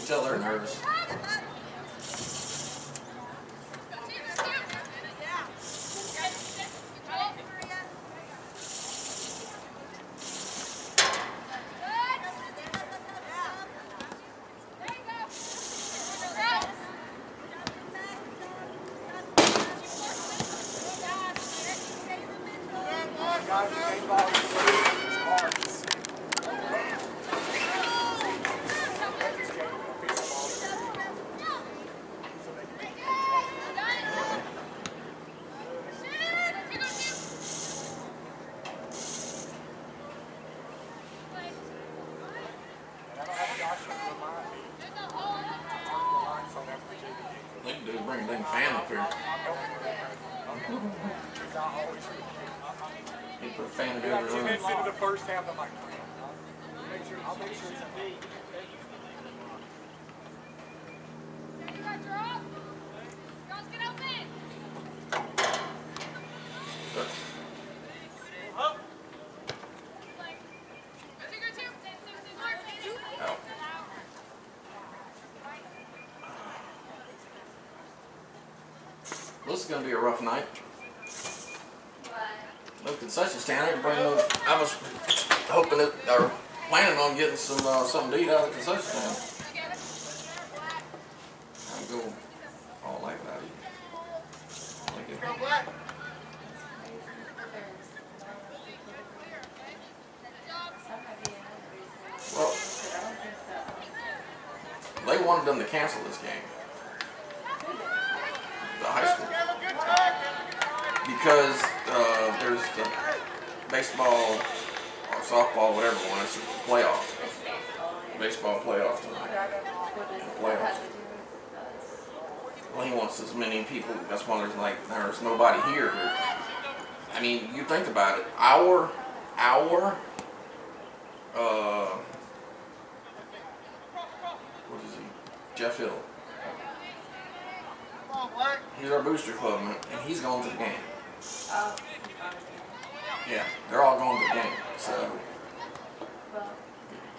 can tell they're nervous. They can do is bring a dang fan up here. He put a fan in the other room. 2 minutes into the first half, I'm like, I'll make sure it's a me. This is going to be a rough night. No concession stand. I didn't bring no. I was hoping that, or planning on getting some something to eat out of the concession stand. I'd go all night without eating. Like it. Well, they wanted them to cancel this game. The high school. Because there's the baseball or softball, whatever one, it's a playoff. Baseball playoff tonight. Playoff. Well, he wants as many people. That's why there's nobody here. I mean, you think about it. What is he? Jeff Hill. He's our booster club, and he's going to the game. Yeah, they're all going to the game. So,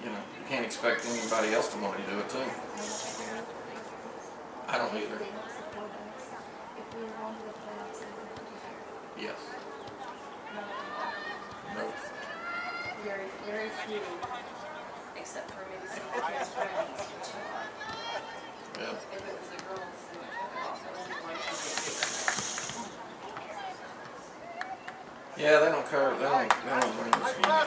you know, you can't expect anybody else to want to do it too. I don't either. Yes. No. Very few, except for maybe some of his friends. Yeah. If it was a girls' Yeah, they don't cover. They don't bring this one.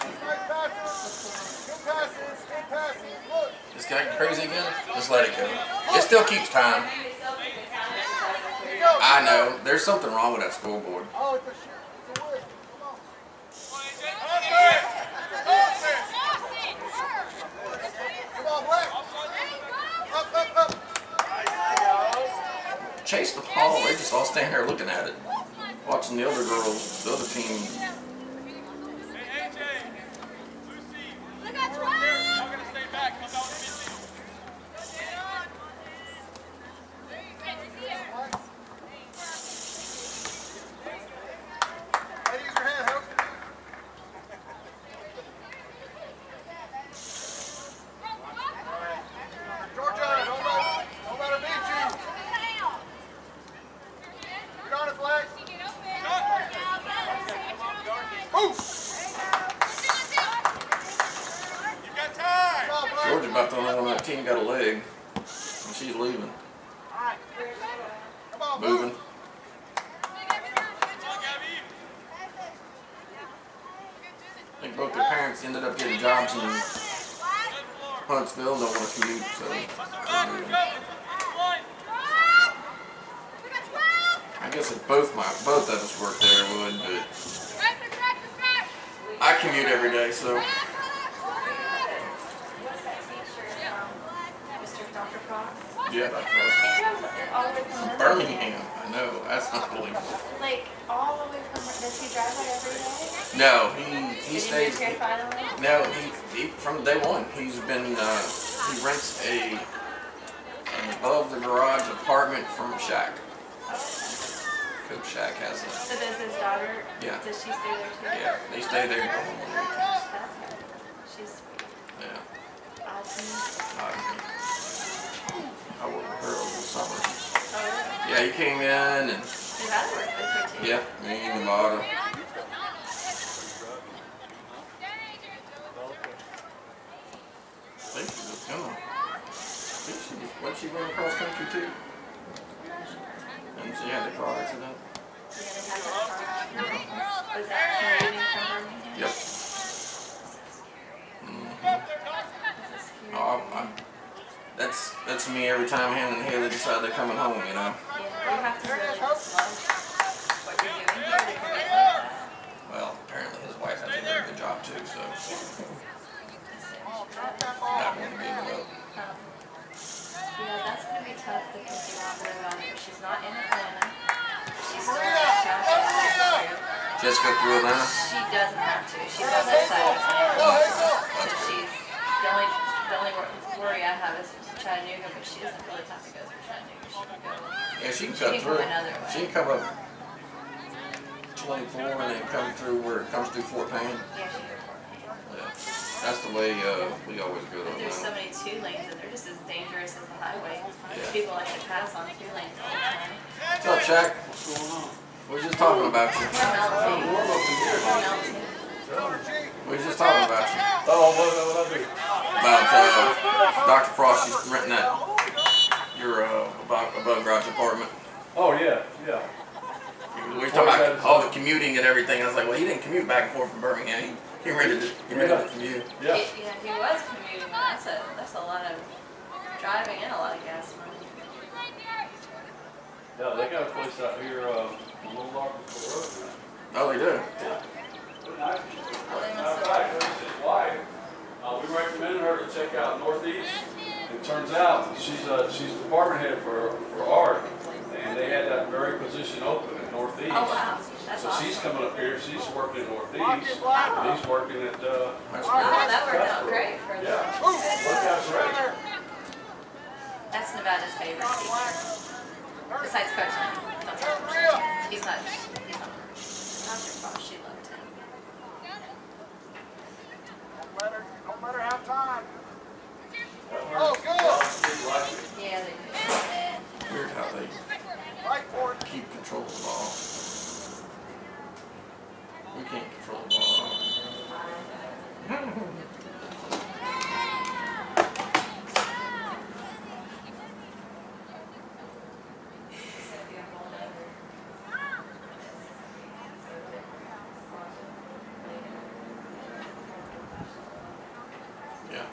This guy crazy again? Just let it go. It still keeps time. I know. There's something wrong with that scoreboard. Oh, it's a shoot. It's a wood. Come on, Black. Up. Chase the ball. They just all stand there looking at it, watching the other girls, the other team. Georgia about the only one on that team got a leg, and she's leaving. Moving. I think both their parents ended up getting jobs in Huntsville, don't want to commute, so I guess if both of us worked there, it would, but I commute every day, so. Yeah, that's right. Birmingham, I know, that's unbelievable. Like, all the way from, does he drive like every day? No, he stays. No, he from day one. He's been, he rents an above the garage apartment from Shaq. Coach Shaq has it. So does his daughter, yeah. Does she stay there too? Yeah, they stay there and go home on the weekends. She's sweet. Yeah. Awesome. Yeah, he came in and Nevada worked with her too. yeah, me and Nevada. I think she was gonna. I think she was. What she went across country too? And she had the car accident. Yeah, they had that car. Was that commuting from Birmingham? Yep. Oh, that's me every time him and Haley decide they're coming home, you know. Yeah, you have to really just love what you're doing here to commit like that. Well, apparently his wife has a very good job too, so not going to give it up. Yeah, that's going to be tough to pick you out there around here. She's not in Atlanta. She's still in Atlanta. Jessica through Atlanta? She doesn't have to. She's on this side of Atlanta. So she's, the only worry I have is Chattanooga, but she doesn't really have to go through Chattanooga. She can go. Yeah, she can cut She can through. come another way. She can come up 24 and then come through where it comes through Fort Payne. Yeah, she can go. Yeah, that's the way we always go to There's so Atlanta. many 2 lanes and they're just as dangerous as the highway. Yeah. People like to pass on 2 lanes all the time. What's up, Shaq? What's going on? We were just talking about you. We're melting. We're melting. We were just talking about you. Oh, what I do? About Dr. Frost, she's renting that your above garage apartment. Oh yeah, yeah. We were talking about all the commuting and everything. I was like, well, he didn't commute back and forth from Birmingham. He rented it. He rented it from you. Yeah. Yeah, he was commuting, but that's a lot of driving and a lot of gas money. Yeah, they got a place out here, a little darker for the road. Oh, they do. Yeah. Matter of fact, his wife, we recommended her to check out Northeast. It turns out she's department head for art, and they had that very position open in Northeast. Oh wow, that's So awesome. she's coming up here. She's working in Northeast, and he's working at. Oh, that worked out great for them. Yeah. Worked out great. That's Nevada's favorite teacher. Besides Coach Lane. He's not. Dr. Frost, she loved him. Don't let her have time. Oh, good. Yeah, they do. Weird how they Fight for it. keep control of the ball. We can't control the ball. Yeah.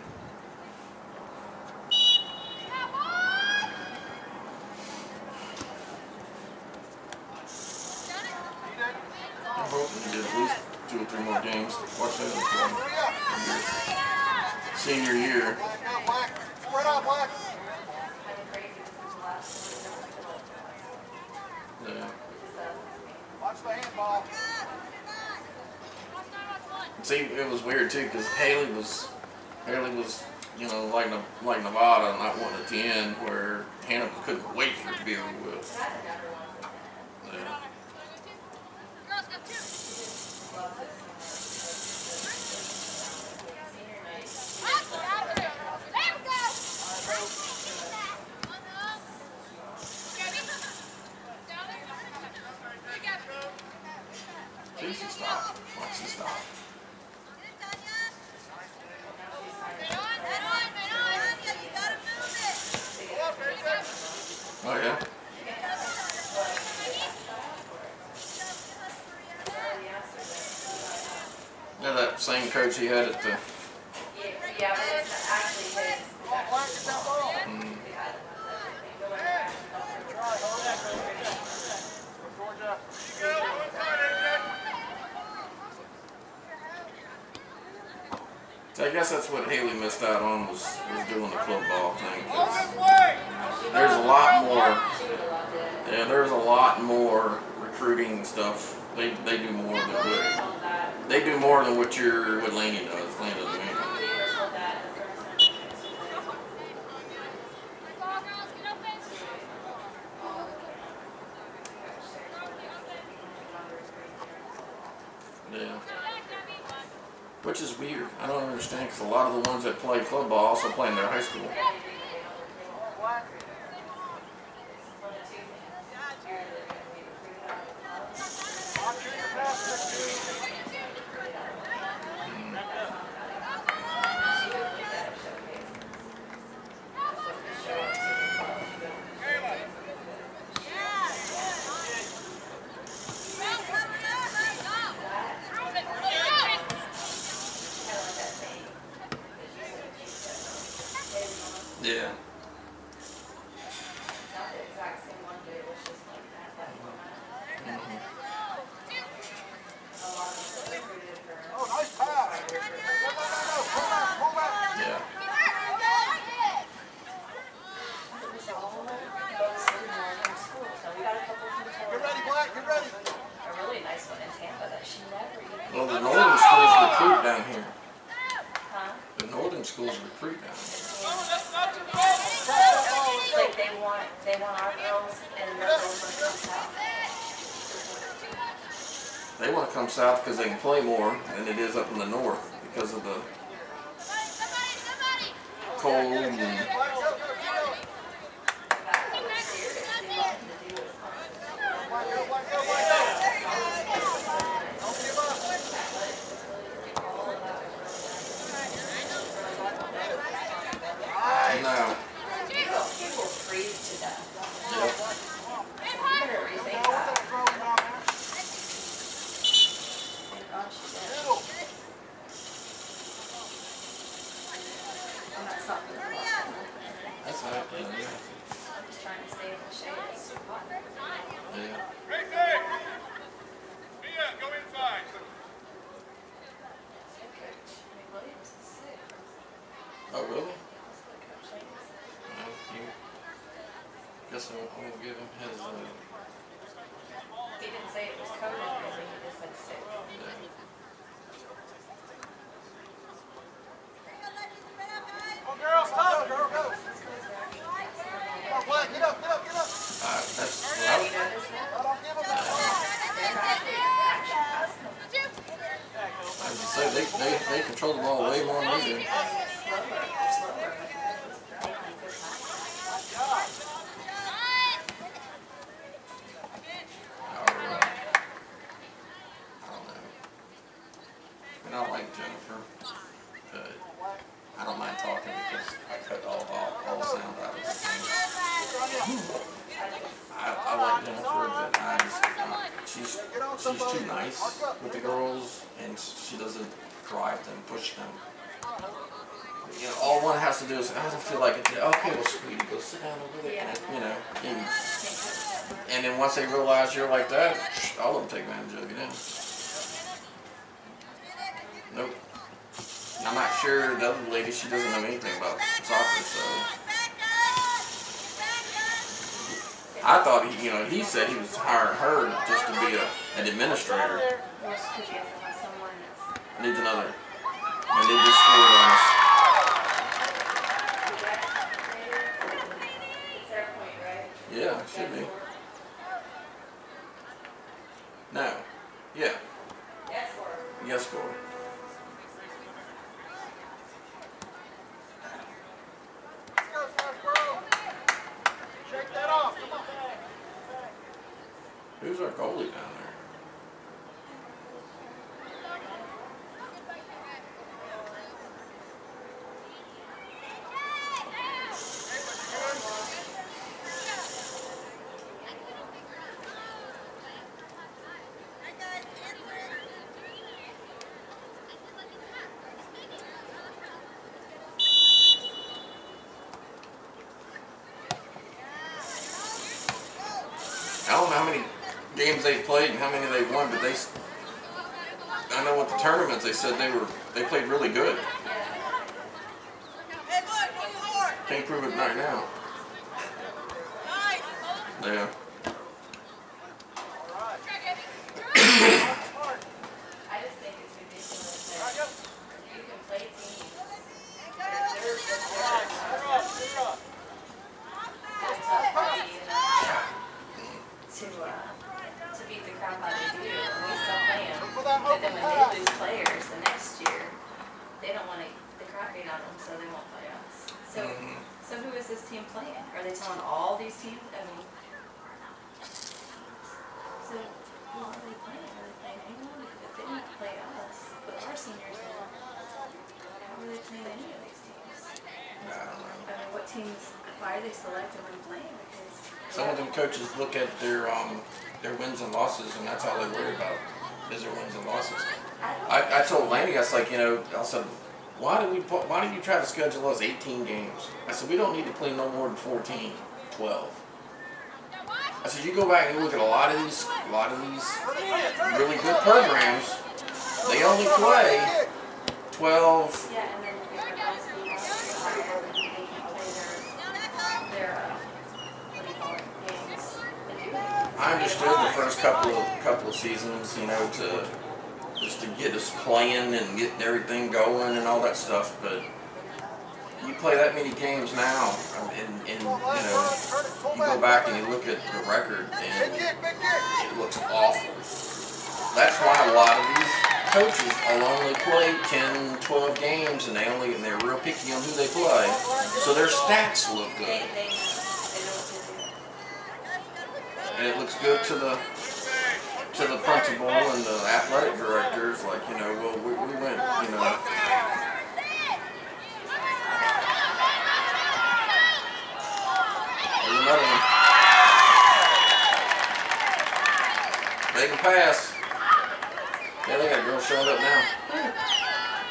I'm hoping to get at least 2 or 3 more games. Watch that for senior year. Black. Spread out, Black. Yeah. Watch the handball. See, it was weird too because Haley was, you know, like Nevada, not wanting at the end where Hannah couldn't wait for it to be over with. Yeah. See, she stopped. Watch she stop. Oh yeah. Yeah, that same coach he had at the. Yeah, but it's actually his. Black is that ball. Georgia. So I guess that's what Haley missed out on was doing the club ball thing. 'Cause there's a lot more. Yeah, there's a lot more recruiting stuff. They do more than what they do more than what Laney does. Laney does anything. Yeah. Which is weird. I don't understand because a lot of the ones that play club ball also play in their high school. Yeah. Not the exact same one, but it was just like that format. Mm-hmm. A lot of them were recruited for. Oh, nice pass. No, pull back, pull back. Yeah. It was all mostly northern schools. Now we got a couple from Florida. Get ready, Black, get ready. A really nice one in Tampa that she never even. Well, the northern schools recruit down here. Huh? The northern schools recruit down here. It's like they want our girls and their girls want to come south. They want to come south because they can play more than it is up in the north because of the cold and That was serious. They wanted to do it. Black, go, Black, go, Black, go. Don't give up. no. People freeze to death. Yep. You better rethink that. Throwing down there. Thank God she did. Middle. I'm not stopping the clock. That's all right. Yeah. I'm just trying to stay in the shade. It's too hot. Yeah. Mia, go inside. So Coach Williams is sick. Oh, really? That's what Coach Williams said. No, you. Guess I'm gonna give him his. He didn't say it was COVID or anything. He just said sick. Yeah. Oh, girl, stop. Girl, go. This goes back. Come on, Black, get up, get up, get up. That's. Have you noticed that? I don't give them that. They're actually passing them. I was just say they control the ball way more than we do. Slower. Making good passes. I don't know. And I like Jennifer, but I don't mind talking because I cut all sound out of the things. I like Jennifer, but I just she's too nice with the girls, and she doesn't drive them, push them. You know, all one has to do is I don't feel like it. Okay, well, sweetie, go sit down over there. And, you know, and then once they realize you're like that, all of them take advantage of you then. Nope. And I'm not sure the other lady, she doesn't know anything about soccer, so. I thought he said he was hiring her just to be an administrator. Well, it's because she has to have someone that's. Needs another. And they just scored on us. It's their point, right? Yeah, it should be. No. Yeah. Yes, or. Yes, score. Let's go, Foxborough. Shake that off. Come on. Who's our goalie down there? I don't know how many games they played and how many they won, but I know what the tournaments they said they played really good. Can't prove it right now. Yeah. I just think it's ridiculous that you can play teams. To beat the crap out of you, and we still play them. But then when they lose players the next year, they don't want the crap beat out of them, so they won't play us. So who is this team playing? Are they telling all these teams? I mean, so who are they playing? Are they playing anyone? Because if they didn't play us, but our seniors did, how are they playing any of these teams? I don't know. I mean, what teams? Why are they selectively playing? Because Some of them coaches look at their wins and losses, and that's all they worry about is their wins and losses. I told Laney, I was like, I said, why did you try to schedule us 18 games? I said, we don't need to play no more than 14, 12. I said, you go back and you look at a lot of these really good programs, they only play 12. Yeah, and then if the girls leave on the they can play their what do you call it, games. They do. I understood the first couple of seasons, you know, just to get us playing and getting everything going and all that stuff, but you play that many games now, and you know, you go back and you look at the record, and it looks awful. That's why a lot of these coaches will only play 10, 12 games, and they're real picky on who they play, so their stats look good. They know what to do. And it looks good to the principal and the athletic directors, like, you know, well, we went, you know. There's another one. They can pass. Yeah, they got a girl showing up now.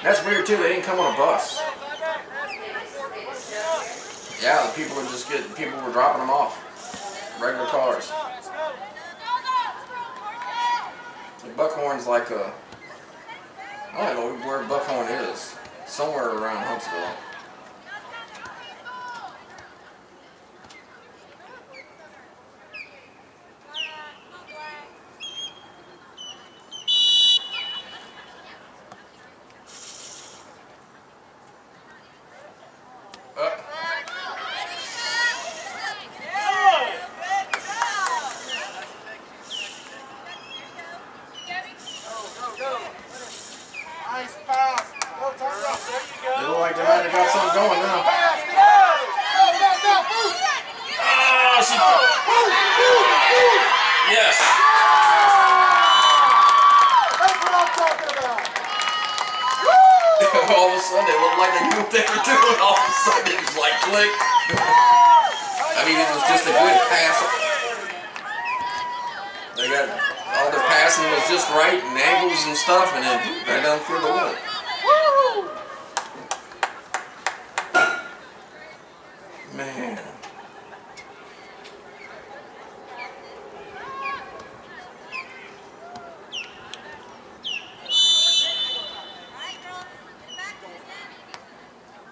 That's weird too, they didn't come on a bus. Yeah, the people were dropping them off. Regular cars. Buckhorn's like I don't know where Buckhorn is. Somewhere around Huntsville. Nice pass. Go, Tyrell. There you go. They look like they might have got something going now. Pass. Go, move. Oh, she... Yes. That's what I'm talking about. All of a sudden, it looked like they knew what they were doing. All of a sudden, it was like click. I mean, it was just a good pass. They got all the passing was just right and angles and stuff, and then right down through the wood. Man.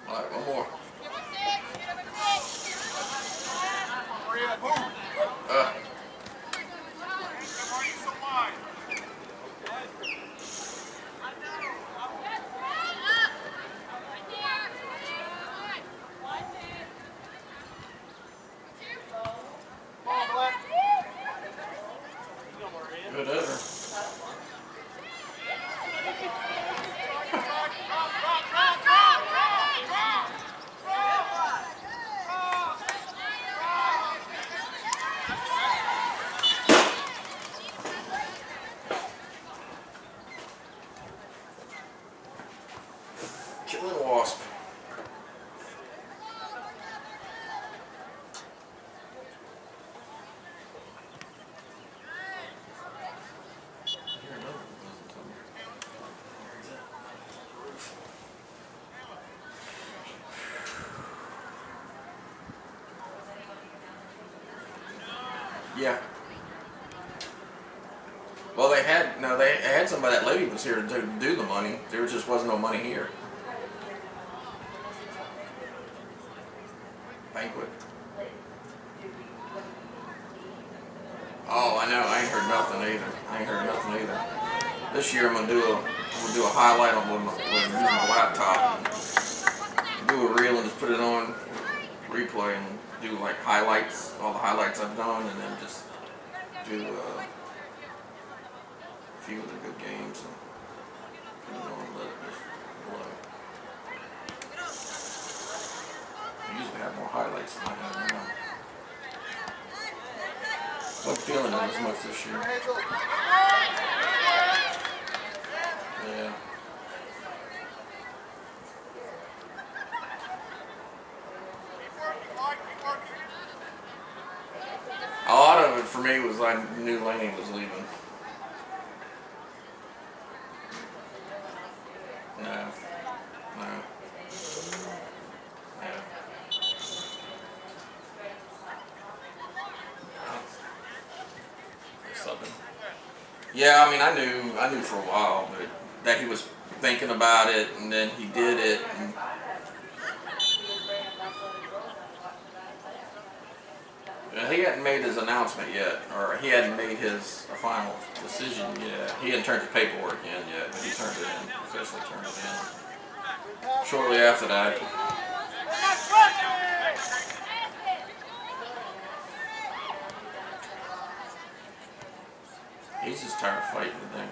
All right, one more. Good over. Killing wasp. Yeah. Well, they had somebody. That lady was here to do the money. There just wasn't no money here. Banquet. Oh, I know. I ain't heard nothing either. This year I'm gonna do a highlight on when I'm using my laptop. And do a reel and just put it on replay and do like highlights, all the highlights I've done, and then just do a few of the good games and put it on and let it just flow. I usually have more highlights than I have now. Wasn't feeling it as much this year. Yeah. A lot of it for me was I knew Laney was leaving. No. Yeah, I mean, I knew for a while, but that he was thinking about it, and then he did it. And, he hadn't made his announcement yet, or he hadn't made his final decision yet. He hadn't turned the paperwork in yet, but he turned it in, officially turned it in. Shortly after that, he's just tired of fighting the thing.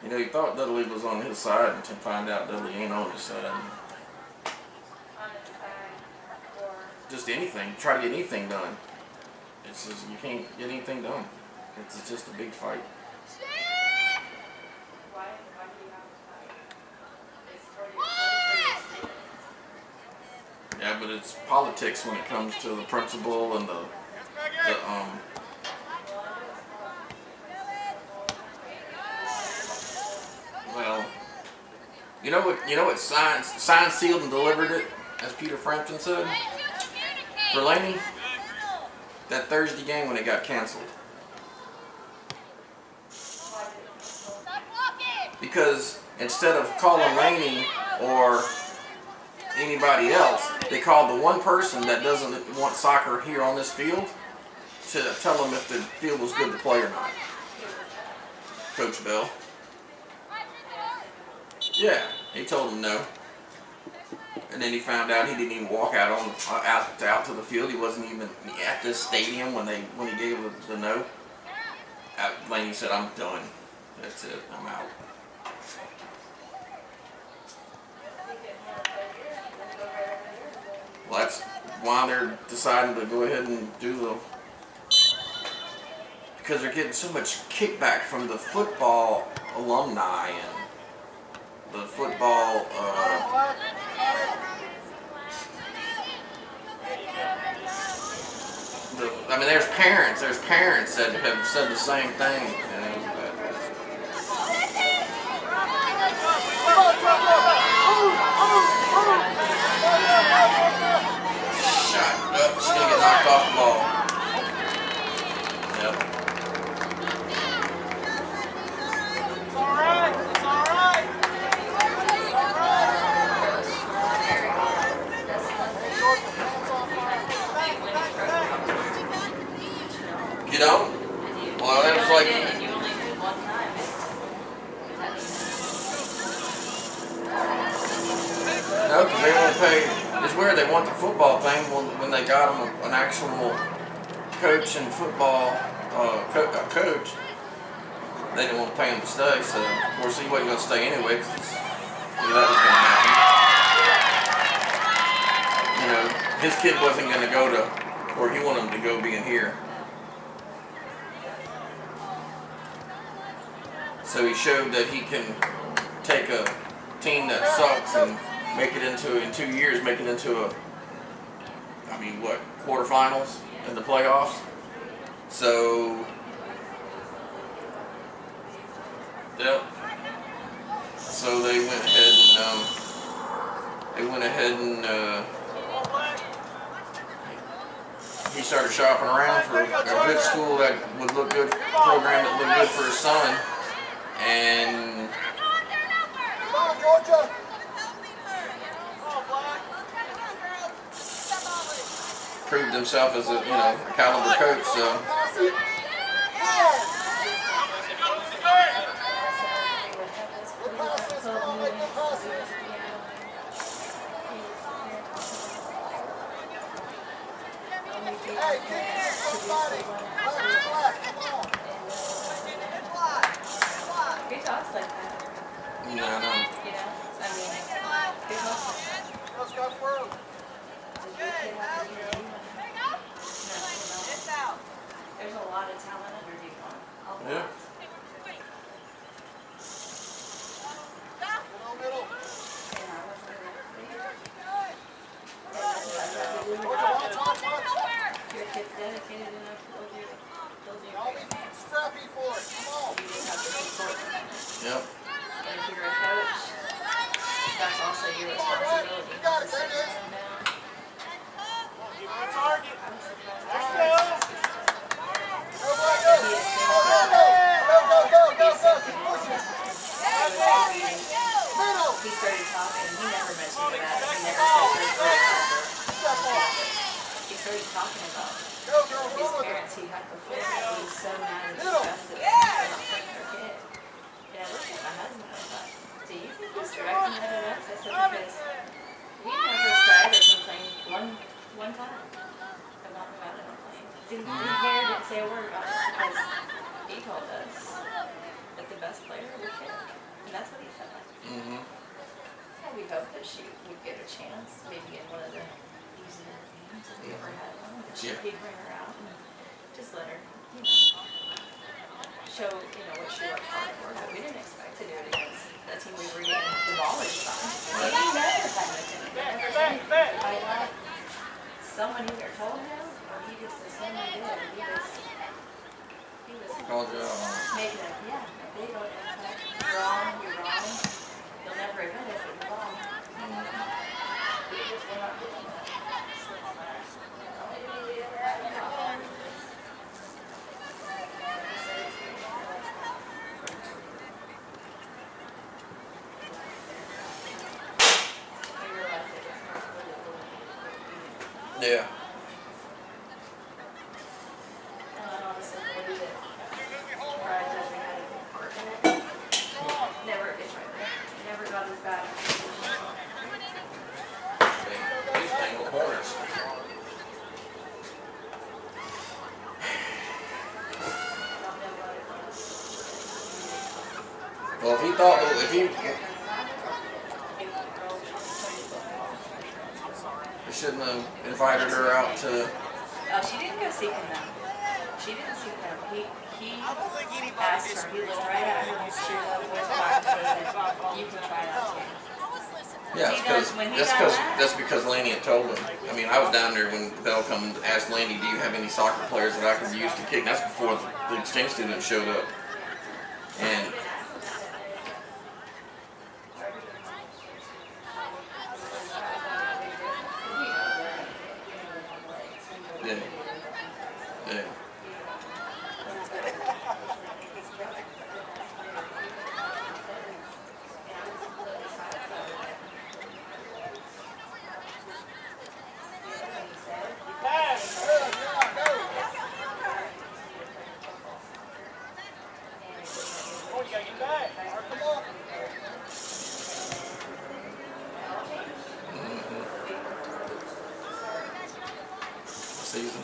You know, he thought Dudley was on his side until find out Dudley ain't on his side. Just anything, try to get anything done. It's just, you can't get anything done. It's just a big fight. Yeah, but it's politics when it comes to the principal and the well, you know what signed, sealed, and delivered it, as Peter Frampton said, for Laney? That Thursday game when it got canceled. Because instead of calling Laney or anybody else, they called the one person that doesn't want soccer here on this field to tell them if the field was good to play or not. Coach Bell. Yeah, he told him no. And then he found out he didn't even walk out to the field. He wasn't even at this stadium when he gave the no. Laney said, "I'm done. That's it. I'm out." Well, that's why they're deciding to go ahead and do because they're getting so much kickback from the football alumni and the football. I mean, there's parents that have said the same thing. Shot up, she's gonna get knocked off the ball. Yep. It's all right. It's all right. You know? Well, that was like. And you only did one time. No, because they won't pay. It's weird. They want the football thing when they got them an actual coach and football coach. They didn't want to pay him to stay, so of course he wasn't going to stay anyway because that was going to happen. You know, his kid wasn't going to go to where he wanted him to go, being here. So he showed that he can take a team that sucks and make it into, in 2 years, make it into quarterfinals in the playoffs. So, yep. So they went ahead and he started shopping around for a good school that would look good, program that looked good for his son, and proved himself as a caliber coach. So. Hey, kick it to somebody. Black, come on. Who talks like that? No. You know? I mean, who talks like that? Let's go through. Does your kid have to be a team? No. There's a lot of talent under D1. A lot. Yeah. Middle. And I wasn't your kid's dedicated enough to build you. I'll be scrappy for it. Come on. You just have to support them. Yep. And if you're a coach, that's also your responsibility. You got it, there it is. Give him a target. I was surprised. Let's go. husband, I thought, do you think he's directing that at us? I said, because he never said or complained one time about it on plane. Didn't care, didn't say a word about it because he told us that the best player would kick. And that's what he said. And we hope that she would get a chance, maybe in one of the easier games if we ever had one. He'd bring her out and just let her, show, what she worked hard for. But we didn't expect to do it against a team we were getting demolished by. So he never had an opinion. Someone either told him or he just assumed he did. He was Called you out. making a big old impact. You're wrong, you're wrong. You'll never admit it, but you're wrong. He just went up doing that. Yeah. Never got his back. These dang Buckhorns. Well, if he shouldn't have invited her out to. Oh, she didn't go seek him though. She didn't seek him. He asked her. He looked right at her. His true love was back and said, "You can try that too." Yeah, that's because Laney had told him. I mean, I was down there when Bell come and asked Laney, "Do you have any soccer players that I could use to kick?" And that's before the exchange students showed up. And yeah. Season.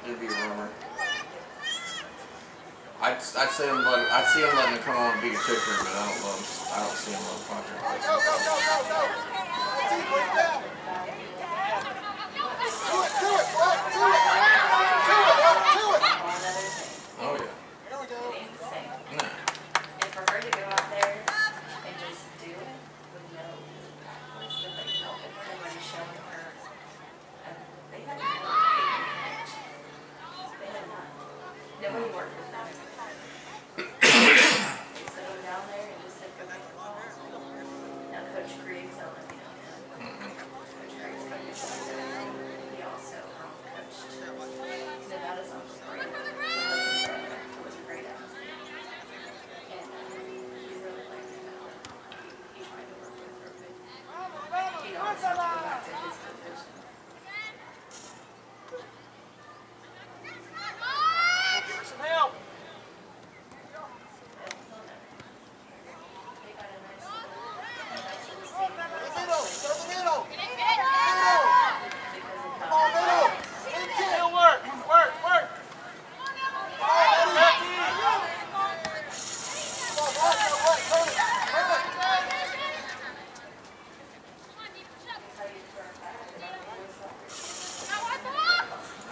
It'd be a rumor. I'd see him letting him come on and be a kicker, but I don't see him on the contract. Go! Oh yeah. Here we go. It ain't the same. No. And for her to go out there and just do it with no practice, nobody helping her, nobody showing her, they had not taken coach. They had not. Nobody worked with them. They set them down there and just said, go make the ball. Now Coach Griggs, I don't know if you know him.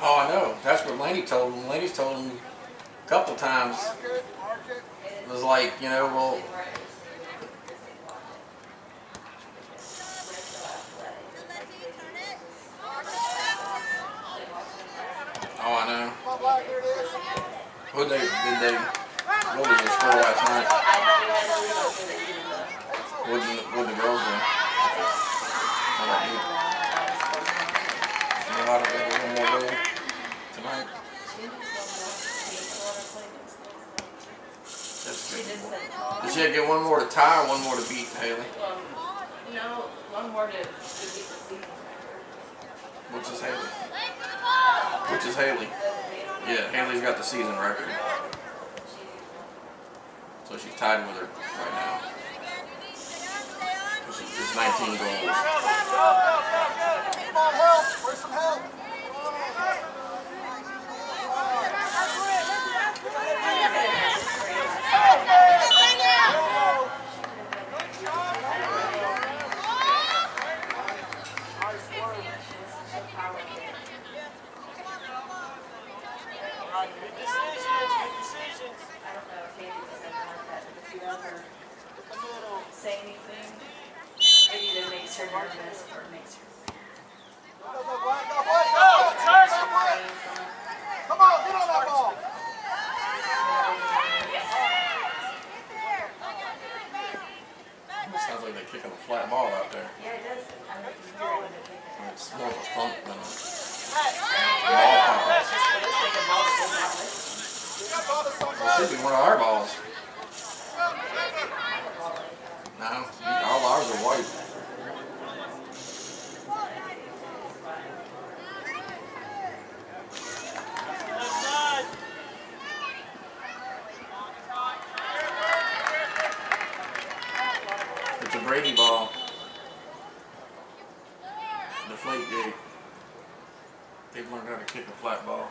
Oh, I know. That's what Laney told him. Laney's told him a couple times. It was like, you know, well, oh, I know. What was the score last night? What did the girls do? A lot of one more goal tonight. That's good. Did she get one more to tie or one more to beat Haley? No, one more to beat the season record. Which is Haley? Which is Haley? Yeah, Haley's got the season record. So she's tied with her right now. It's 19 goals. Come on, help! Where's some help? Say anything, it either makes her nervous or it makes her Come on, get on that ball! It sounds like they're kicking a flat ball out there. Yeah, it does. I don't know if you hear it when they're kicking it. It's more of a thump than a ball pop. It's just it looks like a ball that does not listen. It should be one of our balls. No, all ours are white. It's a Brady ball. Deflate gate. They've learned how to kick a flat ball.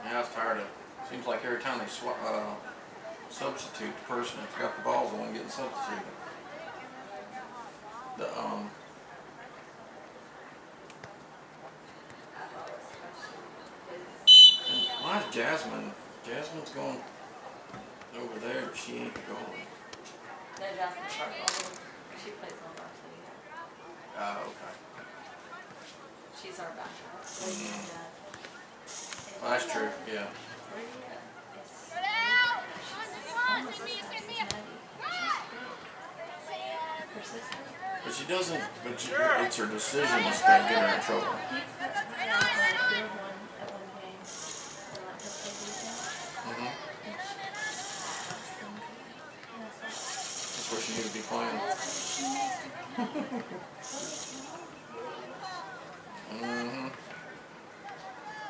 Yeah, I was tired of it. Seems like every time they substitute the person that's got the ball is the one getting substituted. Why is Jasmine? Jasmine's going over there, but she ain't the goalie. No, Jasmine's our goalie. She plays on varsity. Oh, okay. She's our backup. Well, that's true, yeah. But she doesn't, it's her decisions that get her in trouble. That's where she needs to be playing.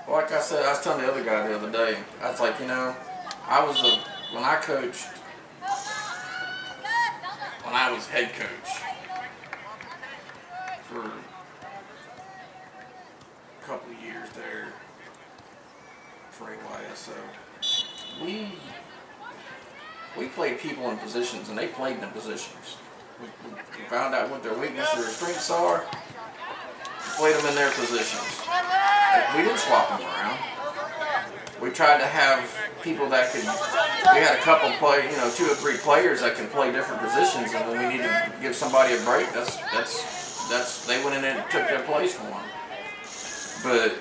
Well, like I said, I was telling the other guy the other day, I was like, you know, when I coached, when I was head coach for a couple of years there for AYSO, we played people in positions and they played in the positions. We found out what their weaknesses or strengths are, played them in their positions. We didn't swap them around. We tried to have people that could, we had a couple play, you know, 2 or 3 players that can play different positions, and when we needed to give somebody a break, they went in and took their place for them. But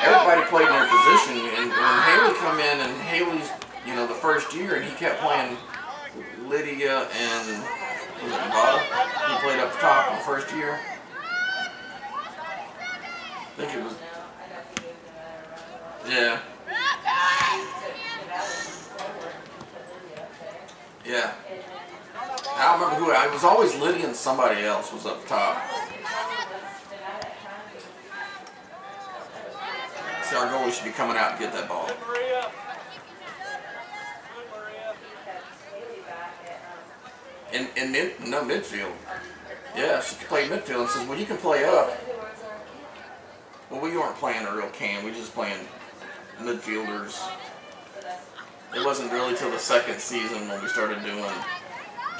everybody played in their position, and when Haley come in, and Haley's, you know, the first year, and he kept playing Lydia and was it Nevada? He played up top in the first year. I think it was. Yeah. Yeah. I don't remember who. It was always Lydia and somebody else was up top. our goalie should be coming out to get that ball. Good, Maria. Good, Maria. Haley back at, No midfield. Yeah, she played midfield and says, well, you can play up. Well, we weren't playing a real cam. We just playing midfielders. It wasn't really till the second season when we started doing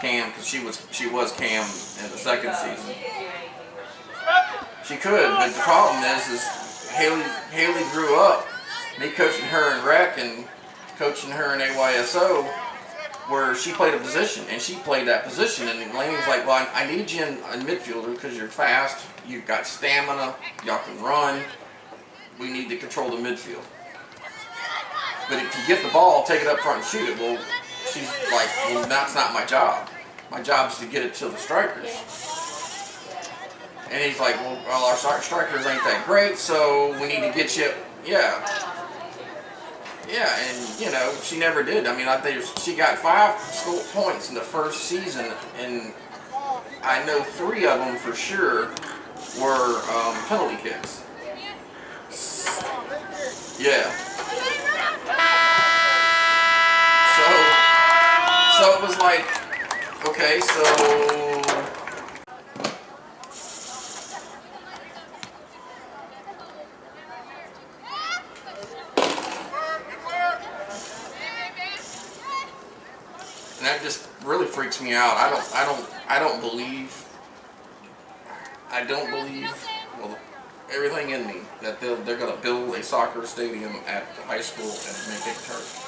cam, because she was cam in the second season. She could, but the problem is Haley grew up. Me coaching her in rec and coaching her in AYSO, where she played a position, and she played that position, and Laney was like, well, I need you in midfielder because you're fast, you've got stamina, y'all can run, we need to control the midfield. But if you get the ball, take it up front and shoot it. Well, she's like, well, that's not my job. My job is to get it to the strikers. And he's like, well, our strikers ain't that great, so we need to get you, yeah. Yeah, and you know, she never did. I mean, I think she got 5 school points in the first season, and I know 3 of them for sure were penalty kicks. Yeah. So it was like, okay, so. And that just really freaks me out. I don't believe, well, everything in me that they're going to build a soccer stadium at the high school and make it turf.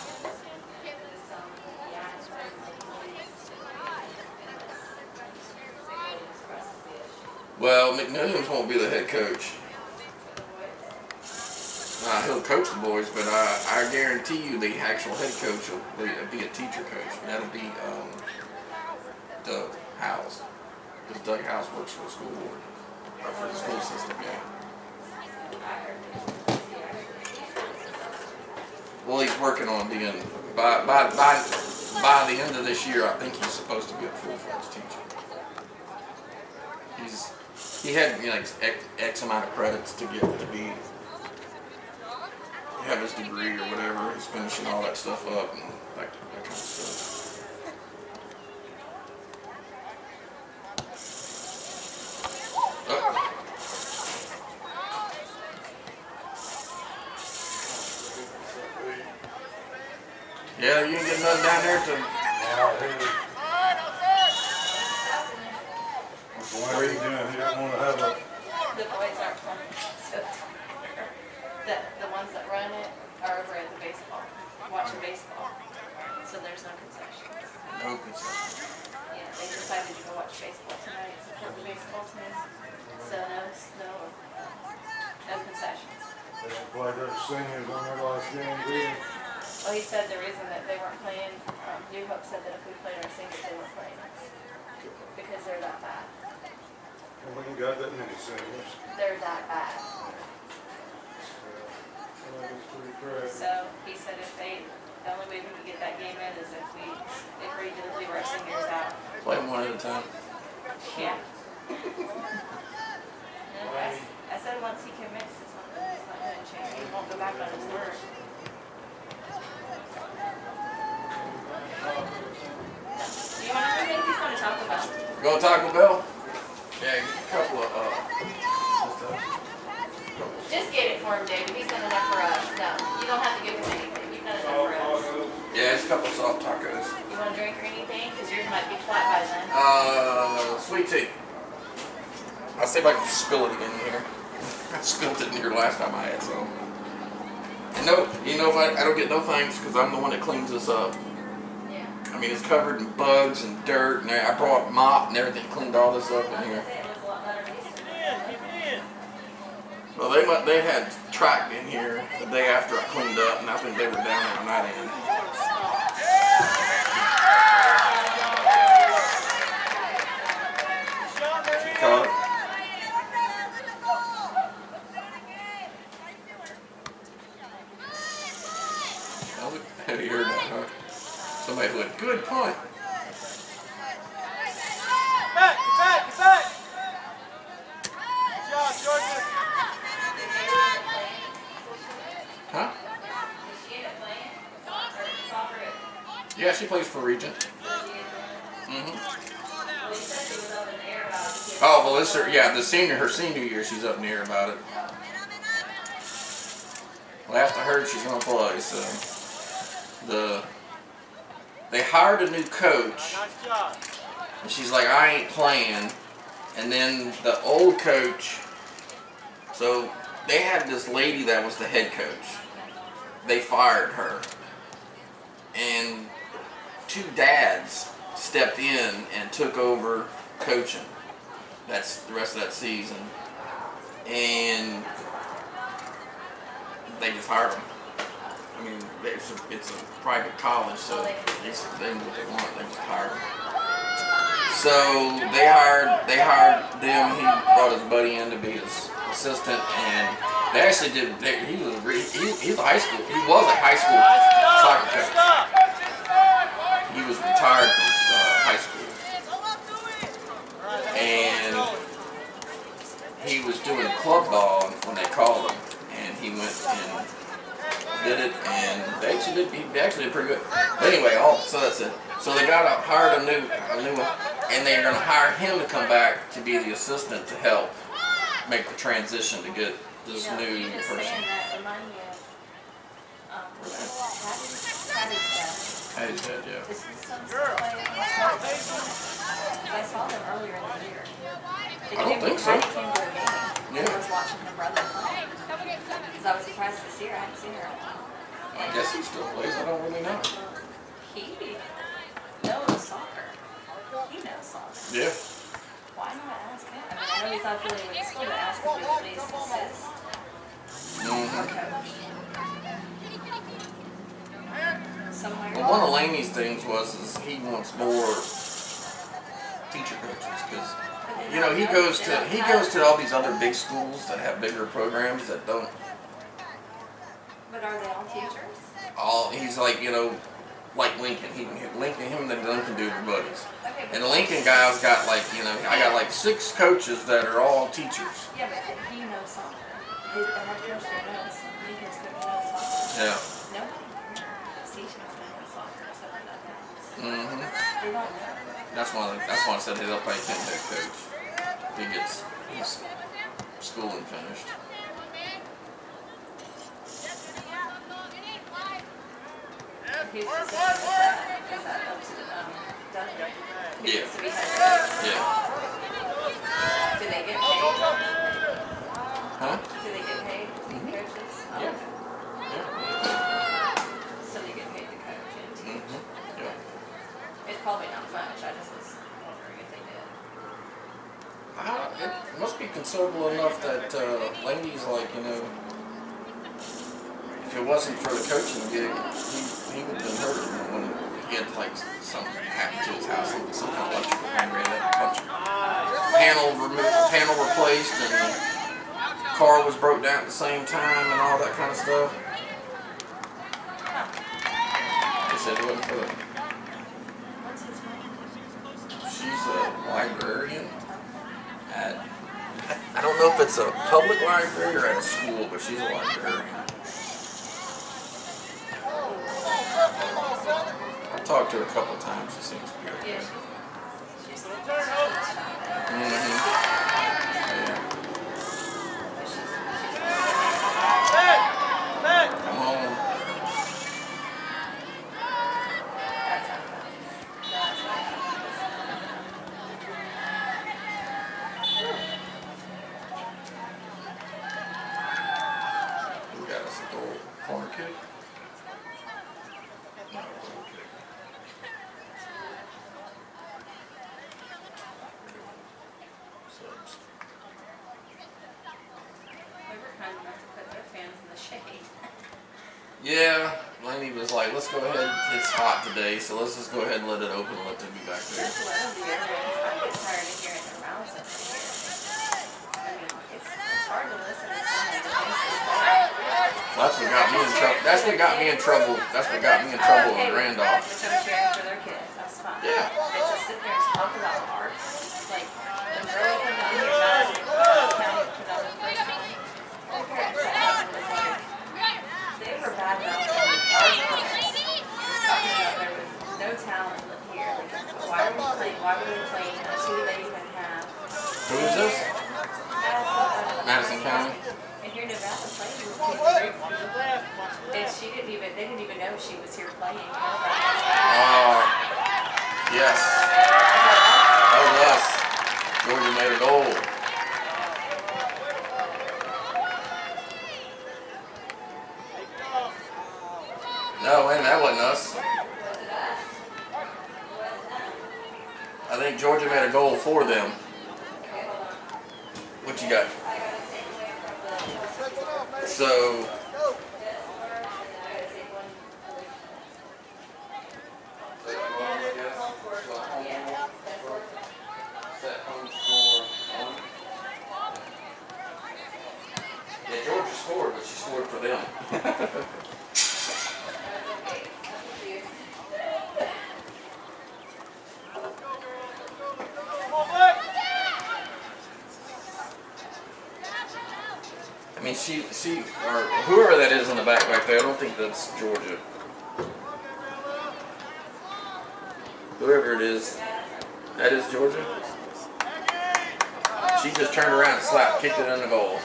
Well, McNilliams won't be the head coach. He'll coach the boys, but I guarantee you the actual head coach will be a teacher coach. And that'll be Doug Howes. Because Doug Howes works for the school board. Or for the school system, yeah. Well, he's working on being, by the end of this year, I think he's supposed to be a full-fledged teacher. He had, you know, like X amount of credits to get to be, have his degree or whatever. He's finishing all that stuff up and that kind of stuff. Yeah, you ain't getting nothing down there to. What are you doing? You don't want to have a. The boys aren't playing, so the ones that run it are over at the baseball, watching baseball. So there's no concessions. No concessions. Yeah, they decided to go watch baseball tonight, support the baseball team. So no concessions. They don't play their seniors on their last game, do they? Well, he said the reason that they weren't playing, New Hope said that if we played our seniors, they weren't playing us. Because they're that bad. Well, we ain't got that many seniors. They're that bad. That's pretty crazy. So he said the only way we could get that game in is if we agreed to leave our seniors out. Play them one at a time. Yeah. And I said once he commits to something, he's not going to change. He won't go back on his word. Do you want to know what he's going to talk about? Go to Taco Bell? Yeah, a couple of, Just get it for him, David. He's done enough for us. No, you don't have to give him anything. You've done enough for us. yeah, it's a couple of soft tacos. You want a drink or anything? Because yours might be flat by then. Sweet tea. I'll see if I can spill it again here. I spilled it in here last time I had some. And no, you know, if I don't get no thanks because I'm the one that cleans this up. Yeah. I mean, it's covered in bugs and dirt, and I brought a mop and everything, cleaned all this up in here. Well, they had tracked in here the day after I cleaned up, and I think they were down there on that end. You caught it? Have you heard that, huh? Somebody went, good punt. Get back! Good job, Georgia. Yeah, she plays for Regent. Well, he said she was up in the air about it. Oh, well, this her senior year, she's up in the air about it. Last I heard, she's gonna play. So they hired a new coach, and she's like, I ain't playing. And then the old coach, so they had this lady that was the head coach. They fired her, and 2 dads stepped in and took over coaching. That's the rest of that season, and they just hired them. I mean, it's a private college, so they do what they want. They just hired them. So they hired them. He brought his buddy in to be his assistant, and they actually did. He's a high school. He was a high school soccer coach. He was retired from high school, and he was doing club ball when they called him, and he went and did it, and they actually did pretty good. But anyway, so that's it. So they hired a new one, and they're going to hire him to come back to be the assistant to help make the transition to get this new person. Saying that remind me of Patty's dad, yeah. Is his son still playing on the sport? I saw them earlier in the year. I don't think so. Patty came to a game. Yeah. I was watching her brother play. Because I was surprised to see her. I hadn't seen her in a while. I guess he still plays. I don't really know. He knows soccer. He knows soccer. Yeah. Why not ask him? I mean, I know he's not affiliated with the school, but ask him if he's assist or coach. Somewhere. Well, one of Laney's things is he wants more teacher coaches because he goes to all these other big schools that have bigger programs that don't. But are they all teachers? He's like like Lincoln. Him and the Lincoln dude are buddies. Okay, And the Lincoln guy's got I got like 6 coaches that are all teachers. yeah, but he knows soccer. The head coach knows. Lincoln's coach knows soccer. Yeah. Nobody that's teaching us knows soccer except for that house. Mhm. They don't know. That's why I said they'll play him head coach. He gets his schooling finished. Who's the system with that? Is that up to Dudley? Who Yeah. needs to be head coach? Yeah. Do they get paid? Huh? Do they get paid to be coaches? Oh, Yeah. okay. Yeah. So they get paid to coach and teach. Mhm. Yeah. It's probably not much. I just was wondering if they did. It must be considerable enough that Laney's if it wasn't for the coaching gig, he would have been hurt when he had something happen to his house, some kind of electrical thing, ran that panel replaced, and the car was broke down at the same time, and all that kind of stuff. They said it wasn't for them. What's his name? She's a librarian at, I don't know if it's a public library or at a school, but she's a librarian. I've talked to her a couple of times. She seems to be okay. Yeah, she's Mhm. but Come home. that's how it goes. That's what happens. We got us a goal corner kick. No, goal kick. Subs. They were kind enough to put their fans in the shade. Yeah, Laney was like, let's go ahead. It's hot today, so let's just go ahead and let it open and let them be back there. Just let them be everyone's. I get tired of hearing their mouths up in here. I mean, it's hard to listen to someone that thinks it's like, That's what got me in trouble. That's what got me in trouble. That's what got me in trouble with Randolph. Which I'm cheering for their kids. That's fine. Yeah. But to sit there and talk about art, like when Burley put down here, County put down the first one. Their parents sat up and was like, they were bad about our parents. Talking about there was County. And here Nevada played with Come on, people. Blake. To the left. Watch the And left. they didn't even know she was here playing. Yes. That was us. Georgia made a goal. Take it off. No, wait, that wasn't us. Was it us? I think Georgia made a goal for them. Okay, hold on. What you got? I gotta take away from the. Take it off, man. So, Go. This one, and then I gotta take one away from it. Home court one, yeah. That's what. set home score one. Yeah, Georgia scored, but she scored for them. Come on, Blake. I mean, or whoever that is in the back there, I don't think that's Georgia. Whoever it is, that is Georgia. She just turned around and slapped, kicked it in the goal.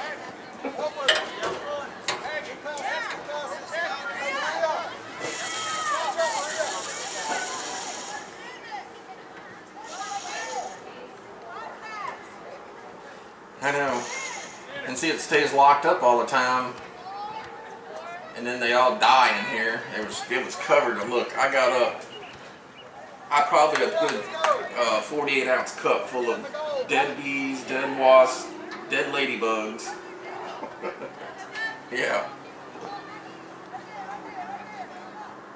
I know. And see, it stays locked up all the time. And then they all die in here. It was covered. And look, I got up. I probably a good 48-ounce cup full of dead bees, dead wasps, dead ladybugs. Yeah.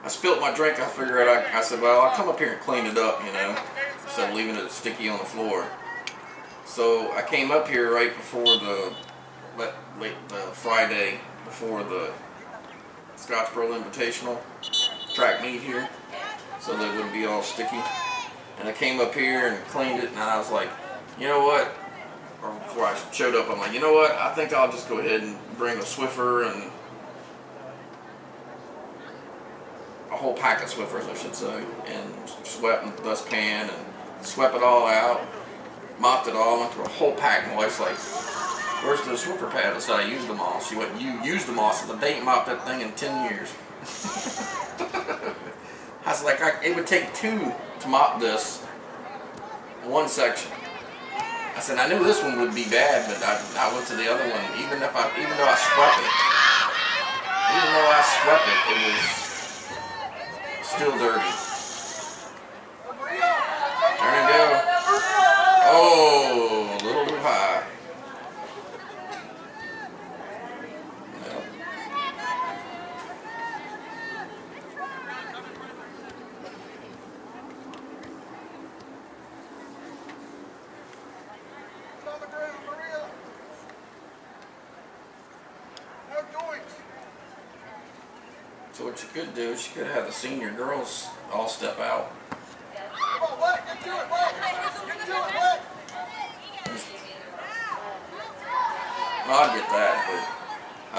I spilt my drink. I figured I said, well, I'll come up here and clean it up, you know, instead of leaving it sticky on the floor. So I came up here right before the Friday before the Scottsboro Invitational track meet here, so they wouldn't be all sticky. And I came up here and cleaned it, and I was like, you know what? Or before I showed up, I'm like, you know what? I think I'll just go ahead and bring a Swiffer and a whole pack of Swiffers, I should say, and swept and dustpan and swept it all out, mopped it all, went through a whole pack. My wife's like, where's the Swiffer pad? I said, I used them all. She went, you used them all? I said, they ain't mopped that thing in 10 years. I was like, it would take 2 to mop this in one section. I said, I knew this one would be bad, but I went to the other one. Even though I swept it, it was still dirty. Turn and go. Oh, a little too high. Yep. On the ground, Maria. No joints. So what you could do is you could have the senior girls all step out. Come on, Blake. Get to it, Blake. Get to it, Blake. Well, I get that, but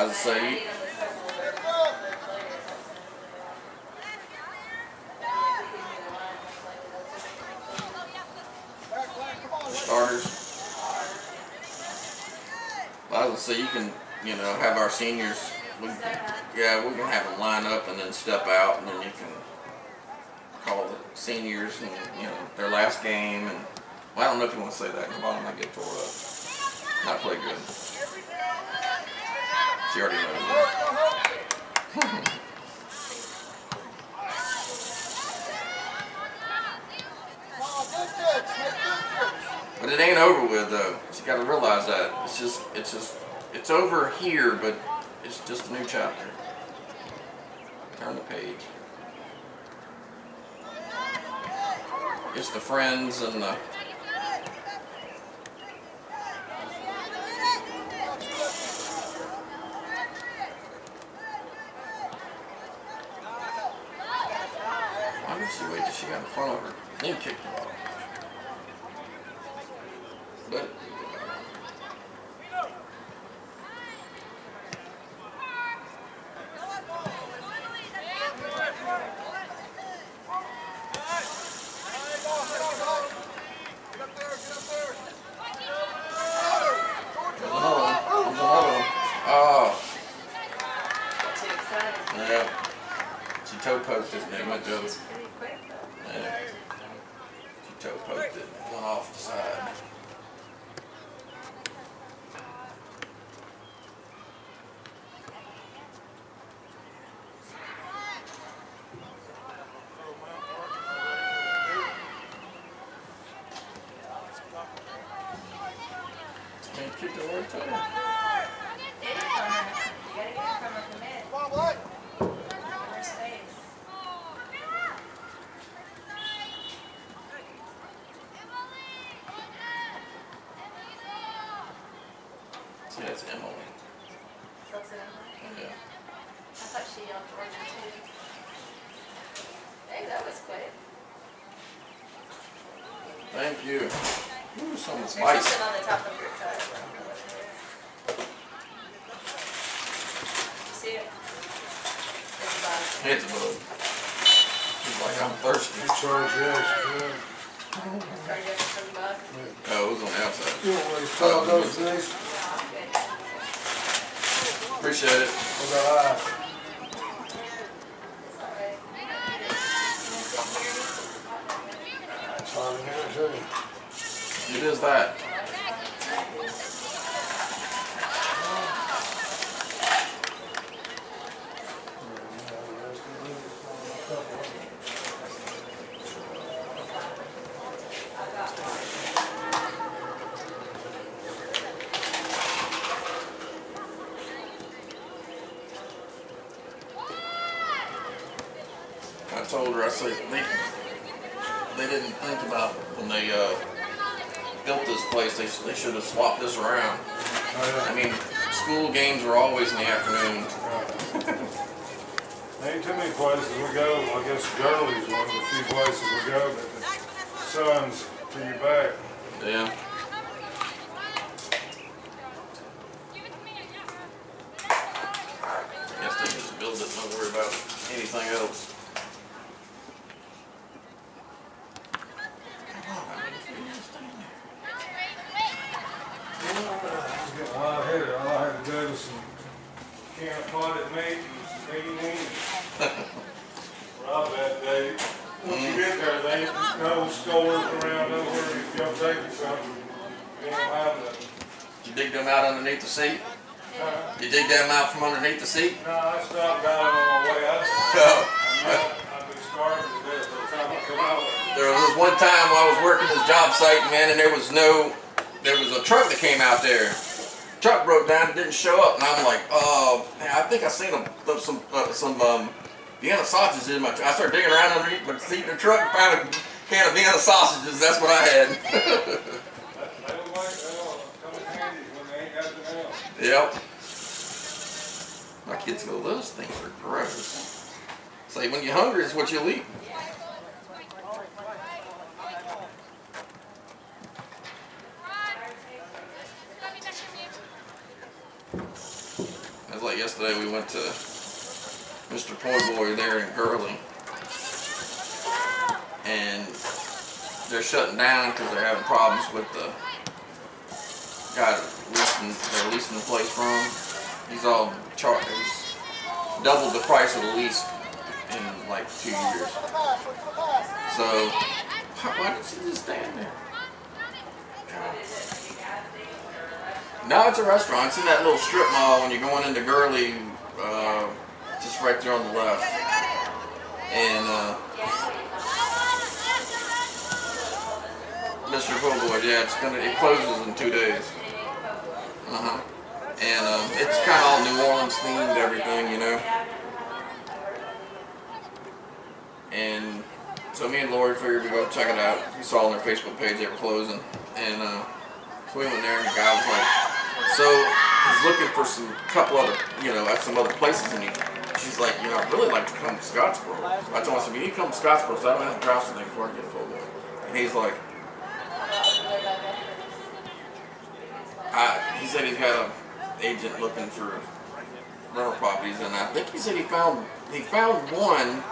as I say, There you go. Back, Blake. Come on, Blake. starters. Well, I was gonna say you can, have our seniors. We can have them line up and then step out, and then you can call the seniors and their last game. And well, I don't know if you want to say that. The bottom might get tore up. Not play good. She already knows that. Come on, good kicks. Make good kicks. But it ain't over with though. You got to realize that it's over here, but it's just a new chapter. Turn the page. It's the friends and the. Why did she wait till she got in front of her? Then kick the ball. But there's another one. toe poked it and it went to She's pretty quick though. yeah. She toe poked it and it went off the side. Can't keep the word to her. Get it from her. You gotta get it from her commit. Come on, Blake. Give her space. See, that's Emily. What's it? Yeah. I thought she yelled Georgia too. Hey, that was quick. Thank you. Ooh, some There's spice. something on the top of your cut. You see it? It's a bug. It's a bug. He's like, I'm thirsty. You charge yes, Try to get some bug. Oh, it was on the outside. you want to tell those things? Good. Appreciate it. What about It's alright. You don't need it. You want to sit here and eat the hot dog? It's hot in here too. It is that. I told her, I said, they didn't think about when they built this place, they should have swapped this around. I mean, school games are always in the afternoon. Ain't too many places we go. I guess Gurley's one of the few places we go that the sun's to your back. Yeah. Guess they just build it and don't worry about anything else. I was getting lightheaded. All I had to do was some can of potted meat and some bean wings. Rob that day. Once you get there, they ain't no stores around nowhere. If y'all take you something, you don't have nothing. Did you dig them out underneath the seat? You dig them out from underneath the seat? No, I stopped down on my way out. I've been starving to death by the time I come out. There was this one time I was working this job site, man, and there was a truck that came out there. Truck broke down and didn't show up, and I'm like, man, I think I seen some Vienna sausages in my truck. I started digging around underneath my seat in the truck and found a can of Vienna sausages. That's what I had. They'll come in handy when they ain't got nothing else. Yep. My kids go, those things are gross. Say, when you're hungry, it's what you'll eat. It was like yesterday we went to Mr. Poyboy there in Gurley. And they're shutting down because they're having problems with the guy they're leasing the place from. He's all charged. He's doubled the price of the lease in like 2 years. So, why did she just stand there? No, it's a restaurant. It's in that little strip mall when you're going into Gurley, just right there on the left. And Mr. Poyboy, yeah, it closes in 2 days. And it's kind of all New Orleans themed, everything, you know. And so me and Lori figured we'd go check it out. We saw on their Facebook page they were closing, and so we went there, and the guy was like, so he's looking for some couple other, at some other places, and she's like, I'd really like to come to Scottsboro. I told him, you need to come to Scottsboro, so I don't have to drive something before I get a Poyboy. And he's like, he said he's got an agent looking for rental properties, and I think he said he found one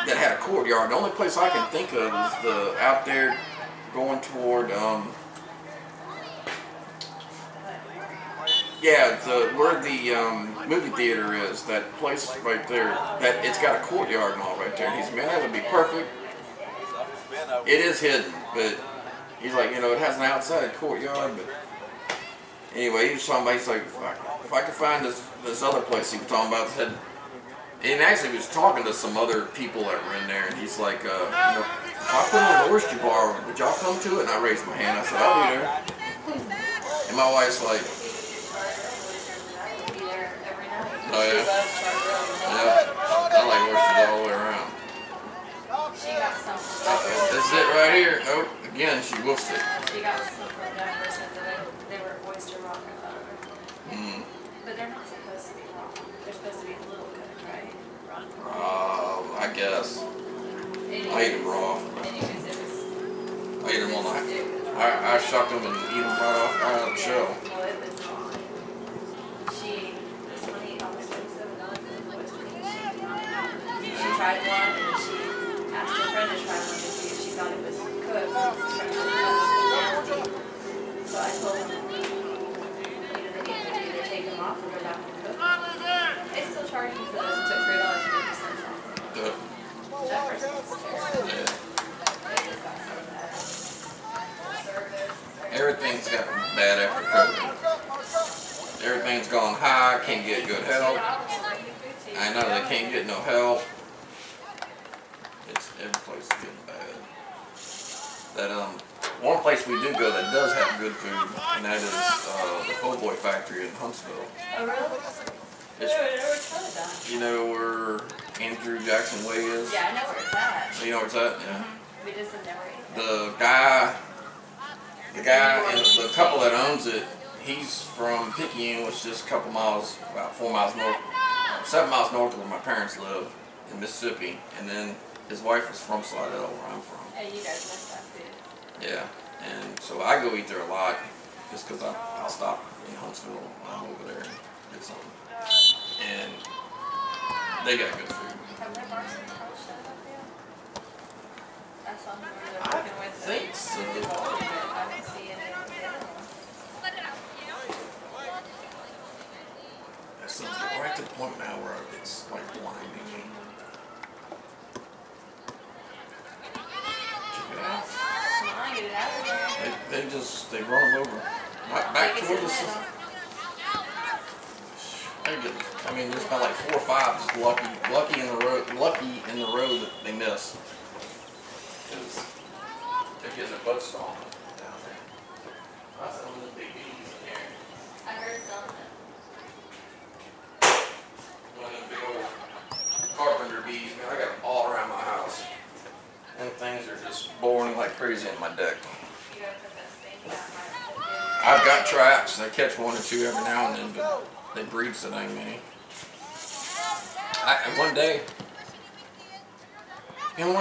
that had a courtyard. The only place I can think of is out there going toward Yeah, where the movie theater is, that place right there, that it's got a courtyard and all right there. And he's, man, that would be perfect. It is hidden, but he's like, you know, it has an outside courtyard, but anyway, he was talking about, he's like, if I could find this other place he was talking about, said, and actually he was talking to some other people that were in there, and he's like, you know, if I put on an oyster bar, would y'all come to it? And I raised my hand, I said, I'll be there. And my wife's like, oh yeah? Yeah, I like oysters all the way around. She got some. This is it right here. Oh, again, she woofs it. She got some from that person that they were oyster rock, I thought. But they're not supposed to be raw. They're supposed to be a little cooked, right? I guess. Anyways, I ate them raw. Anyways, it was. I ate them on the. I shucked them and eat them right off out of the shell. Well, it was raw. She was almost $27 for the oyster. She tried one and she asked her friend to try one to see if she thought it was cooked. So I told them, you know, they need to either take them off or go back and cook them. They still charge you for those. It took $3.50 off. Good. That person's terrible. Yeah. They just got so bad. Service. Everything's gotten bad after COVID. Everything's gone high. Can't get good help. I know they can't get no help. Every place is getting bad. That one place we do go that does have good food, and that is the Po' Boy factory in Huntsville. Oh, really? You know where Andrew Jackson Way is? Yeah, I know where it's at. You know where it's at? Yeah. We just have never eaten. The guy and the couple that owns it, he's from Picayune, which is just a couple miles, about 4 miles north, 7 miles north of where my parents live in Mississippi, and then his wife is from Slidell, where I'm from. Hey, you guys miss that food. Yeah, and so I go eat there a lot, just because I'll stop in Huntsville when I'm over there and get something. And they got good food. Have their bars and college shows up there? I saw them where they're I working with think so. but I didn't see any of the other ones. That stuff's getting right to the point now where it's like blinding me. Check it out. Come on, get it out of there. They run them over. Right back toward the system. I mean, there's about like 4 or 5 just lucky in the road that they miss. Because they're getting their butt stomped down there. That's some of the big bees in here. I heard something. One of them big old carpenter bees, man, I got them all around my house. And things are just boring like crazy in my deck. You gotta put that stain down right. I've got traps. I catch 1 or 2 every now and then, but they breed so dang many. One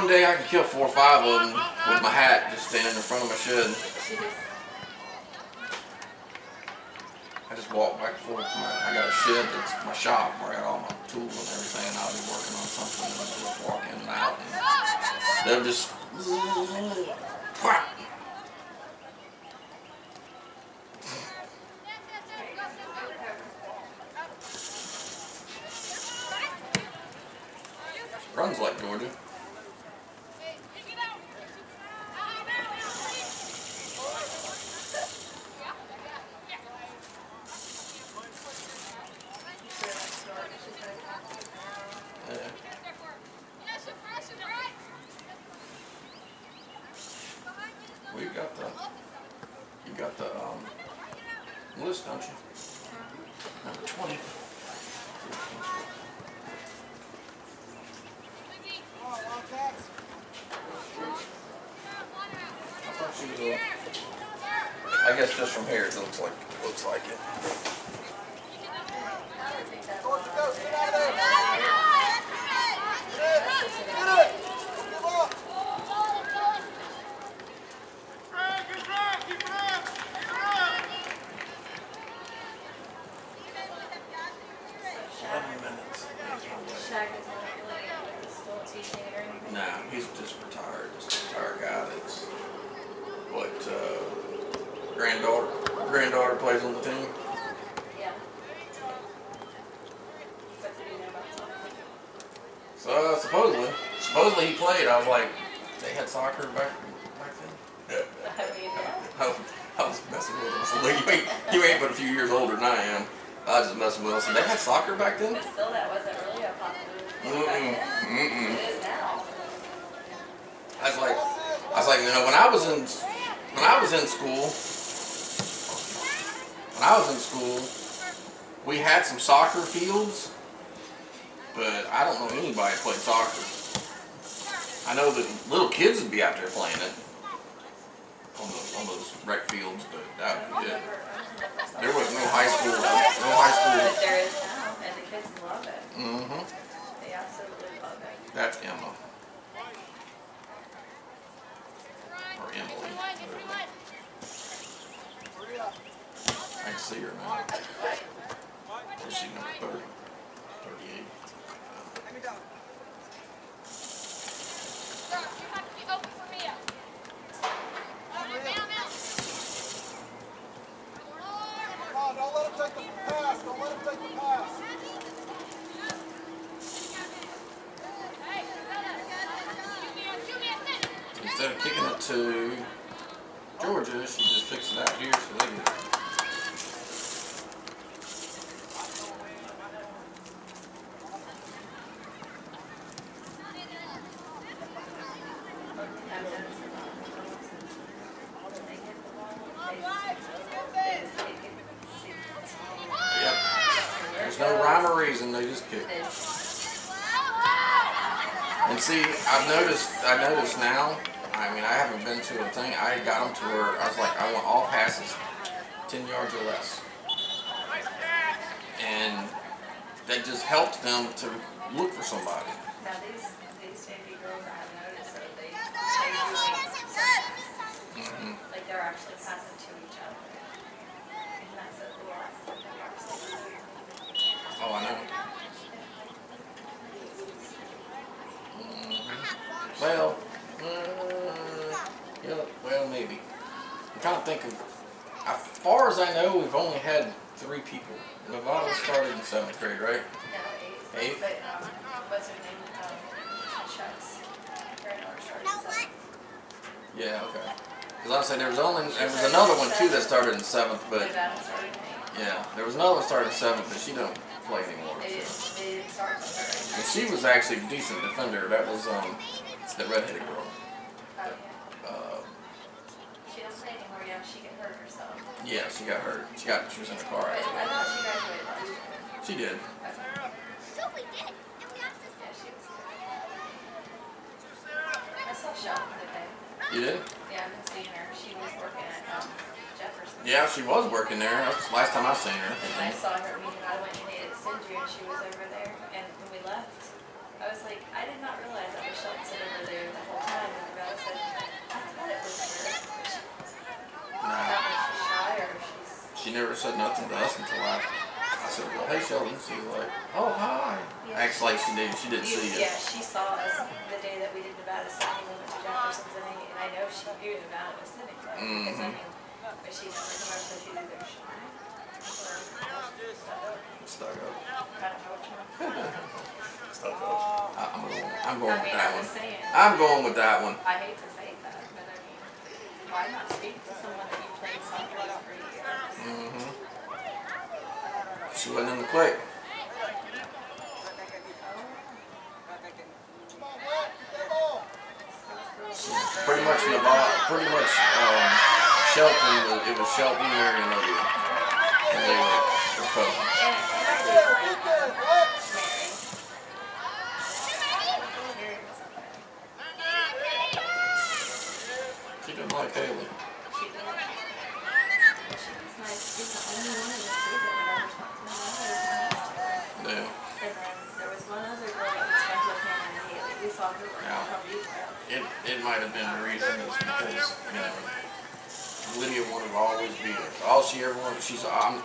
day I can kill 4 or 5 of them with my hat just standing in front of my shed. I just walk back and forth to I got a shed that's my shop where I got all my tools and everything, and I'll be working on something and I just walk in and out. And they'll just runs like Georgia. Yeah. Well, you got the list, don't you? Number 20. I guess just from here it looks like it. No, he's just retired. Just a retired guy that's granddaughter plays on the team. Yeah. played, I was like, they had soccer back then. I mean, yeah. I was messing with them. So you ain't but a few years older than I am. I was just messing with them. So they had soccer back then? But still, that wasn't really a popular sport back then. It is now. I was like, you know, when I was in school, we had some soccer fields, but I don't know anybody that played soccer. I know that little kids would be out there playing it on those rec fields, but that would be it. There was no high school. But there is now, and the kids love it. Mm-hmm. They absolutely love it. That's Emma. Or Emily. I can see her now. Where's she, number 30? 38. Come on, don't let him take the pass. Don't let him take the pass. Instead of kicking it to Georgia, she just kicks it out here so they get it. Yep. There's no rhyme or reason, they just kick. And see, I noticed now, I mean, I haven't been to a thing, I got them to where I was like, I want all passes 10 yards or less. And that just helps them to look for somebody. Now these baby girls, I have noticed that they do make some passes. Like they're actually passing to each other. And that's a lot. Oh, I know. Well, yeah, well, maybe. I'm trying to think of, as far as I know, we've only had 3 people. Nevada started in 7th grade, right? No, 8th? But what's her name? SHS. Her daughter started in 7th. Yeah, okay. Because I said there was another one too that started in 7th, but Nevada started in 8th. yeah, there was another one started in 7th, but she don't play anymore. They didn't start with her. And she was actually a decent defender. That was the redheaded girl. Oh, yeah. Uh, She doesn't play anymore. Yeah, she got hurt herself. yeah, she got hurt. She was in a car But I accident. thought she graduated last year. She did. So we did. Yeah, she was good. I saw Shelton today. You did? Yeah, I've been seeing her. She was working at Jefferson. Yeah, she was working there. That's the last time I seen her. I saw her meeting. I went and ate at Sindri and she was over there. And when we left, I was like, I did not realize that was Shelton sitting over there the whole time. And the guy said, I thought it was her. But she wasn't. I Nah, thought she's shy or she's. she never said nothing to us until I said, well, hey, Sheldon. She was like, oh, hi. Yeah. Acts like she did. She didn't see Yeah, it. she saw us the day that we did Nevada signing. We went to Jefferson's and I know she knew Nevada was sitting there. Because I mean, but she never came over, so she's either shy or Stuck up. I don't know which one. Stuck up. I'm going I with mean, that I'm one. just saying. I'm going with that one. I hate to say that, but I mean, why not speak to someone that you played soccer with for years? She wasn't in the clique. Pretty much Nevada, Shelton, it was Shelton, Mary, and Olivia. And they were cousins. And I did like Mary. Mary was okay. She didn't like Haley. She did. She was nice. She's the only one in the state that would ever talk to me. Yeah. And then there was one other girl that was friends with him and Haley. We saw her work on her weekend. It might have been the reason is because, you know, Lydia wanted to always be there. All she ever wanted,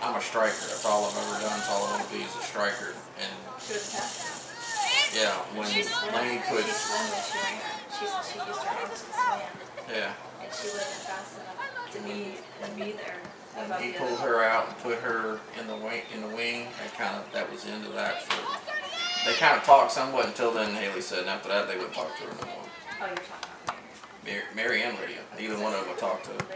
I'm a striker. That's all I've ever done. That's all I want to be is a striker. And She was fast. yeah, when Lane put, She swam when she ran. She used her arms to swim. yeah, And she wasn't fast enough to be there. when above he the pulled other. her out and put her in the wing, that was the end of that. So they kind of talked somewhat until then. Haley said, and after that they wouldn't talk to her no more. Oh, you're talking about Mary and Lydia. Neither one of them I talked to. Lydia.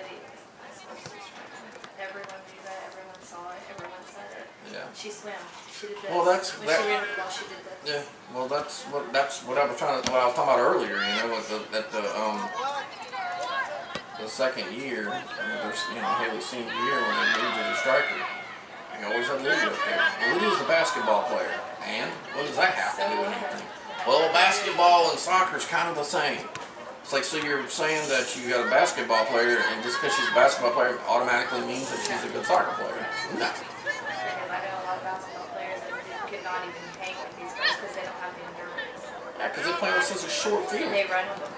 Everyone knew that. Everyone saw it. Everyone said it. Yeah. She swam. She did this. Well, that's when she ran the ball, she did this. Yeah. Well, that's what I was talking about earlier. You know, with the second year, there's Haley's senior year when they moved to the striker. They always had Lydia up there. Well, Lydia's a basketball player, and what does that have to do with anything? Well, basketball and soccer is kind of the same. It's like, so you're saying that you got a basketball player, and just because she's a basketball player automatically means that she's a good soccer player? No. Because I know a lot of basketball players that could not even hang with these girls because they don't have the endurance. Yeah, because they play on such a short field. They run down the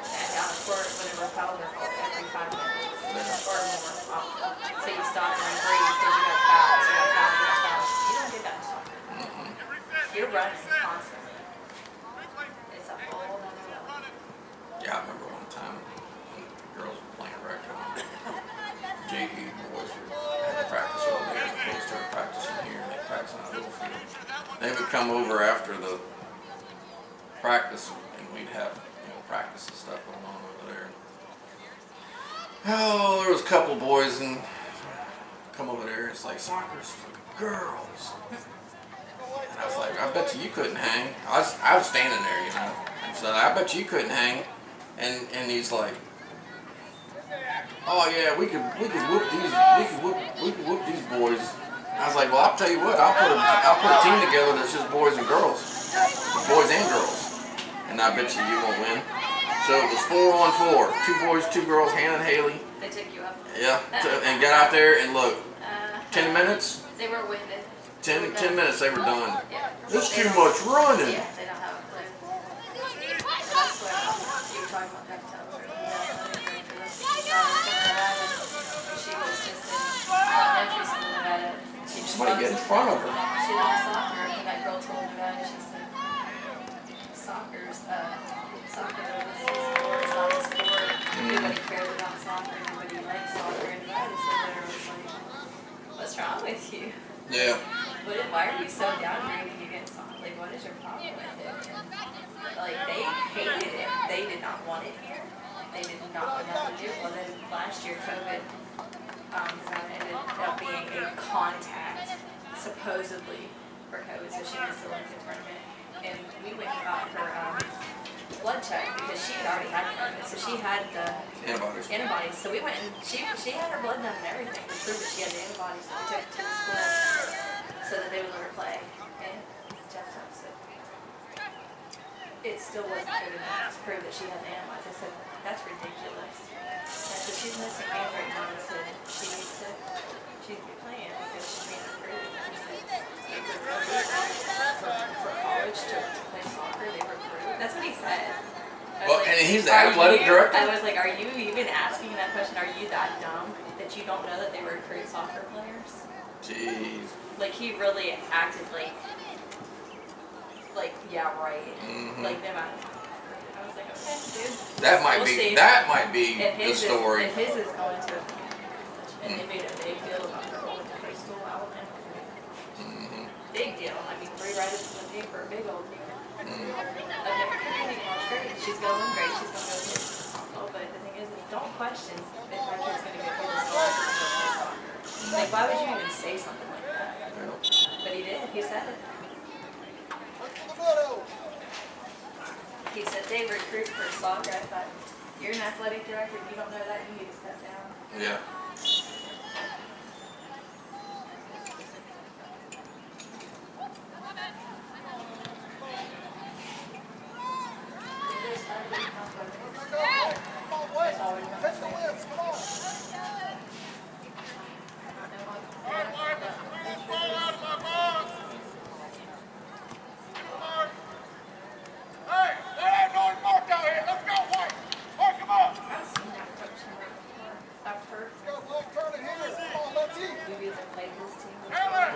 court whenever fouls are called every 5 minutes or more often. So you stop and breathe because you got fouls, you got fouls, you got fouls. You don't do that in soccer. You're running constantly. It's a whole other level. Yeah, I remember one time when girls were playing rec on JV boys had to practice over there before they started practicing here, and they practiced on a little field. They would come over after the practice, and we'd have practice and stuff going on over there. Oh, there was a couple boys and come over there. It's like, soccer's for girls. And I was like, I bet you couldn't hang. I was standing there, and so I bet you couldn't hang. And he's like, oh yeah, we could whoop these boys. I was like, well, I'll tell you what, I'll put a team together that's just boys and girls, boys and girls, and I bet you won't win. So it was 4-on-4, 2 boys, 2 girls, Hannah and Haley. They took you up. Yeah, and got out there and look, 10 minutes. They were winded. 10 minutes, they were done. Yeah. There's too much running. Yeah, they don't have a clue. That's what you were talking about Bechtel. She was just in elementary school in Nevada. Somebody get in front of her. She loves soccer, and that girl told me about it. She said, soccer is a sport, it's not a sport. Nobody cares about soccer, nobody likes soccer. And Nevada said there was like, what's wrong with you? Yeah. Why are you so downgrading against soccer? Like, what is your problem with it? And, like, they hated it. They did not want it here. They did not want nothing to do. Well, then last year, COVID ended up being a contact, supposedly, for COVID. So she missed the Olympic tournament. And we went and got her blood check because she had already had COVID. So she had the antibodies. So we went and she had her blood done and everything to prove that she had the antibodies. So we took it to the school so that they would let her play. And Jeff said it still wasn't good enough to prove that she had the antibodies. I said, that's ridiculous. I said, she's missing games right now. I said, she needs to be playing because she's being recruited. I said, for college to play soccer, they recruit. That's what he said. Well, and he's the athletic director? I was like, are you even asking that question? Are you that dumb that you don't know that they recruit soccer players? Jeez. Like, he really acted like yeah, right. Like, them out. I was like, okay, dude. That might be the story. If his is going to a college, and they made a big deal about her going to coastal elementary. Big deal. I mean, 3 write-ups in the paper, big old deal. American Community College, great. She's going great. She's going to go to softball. But the thing is, don't question if my kid's going to get paid a scholarship to go play soccer. Like, why would you even say something like that? But he did. He said it. He said they recruit for soccer. I thought, you're an athletic director. If you don't know that, you need to step down. Yeah.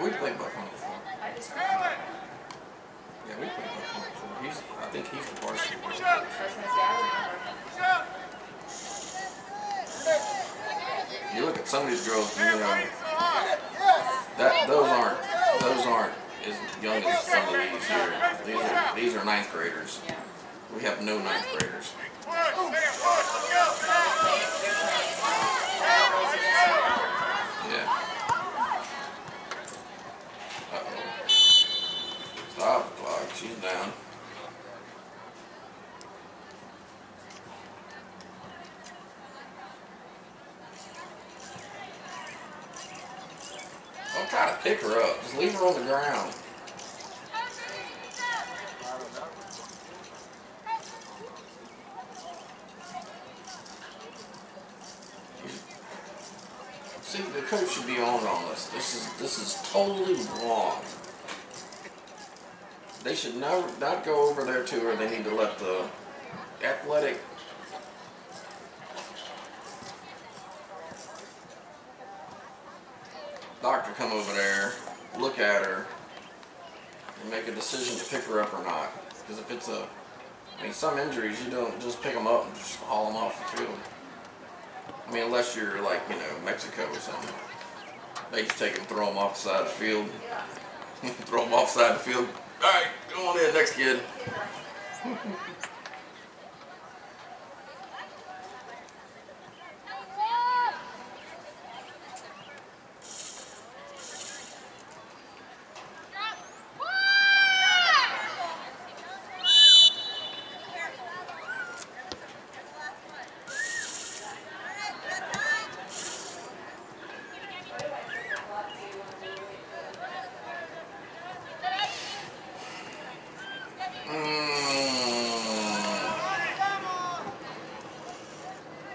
We played Buckhorn before. Yeah, we played Buckhorn before. I think he's the varsity. You look at some of these girls, those aren't as young as some of these here. These are 9th graders. We have no 9th graders. Yeah. Uh-oh. Stop the clock. She's down. Don't try to pick her up. Just leave her on the ground. See, the coach should be on this. This is totally wrong. They should not go over there to her. They need to let the athletic doctor come over there, look at her, and make a decision to pick her up or not. Because if it's some injuries, you don't just pick them up and just haul them off the field. I mean, unless you're like, Mexico or something. They just take them, throw them off the side of the field. Throw them off the side of the field. All right, go on in, next kid.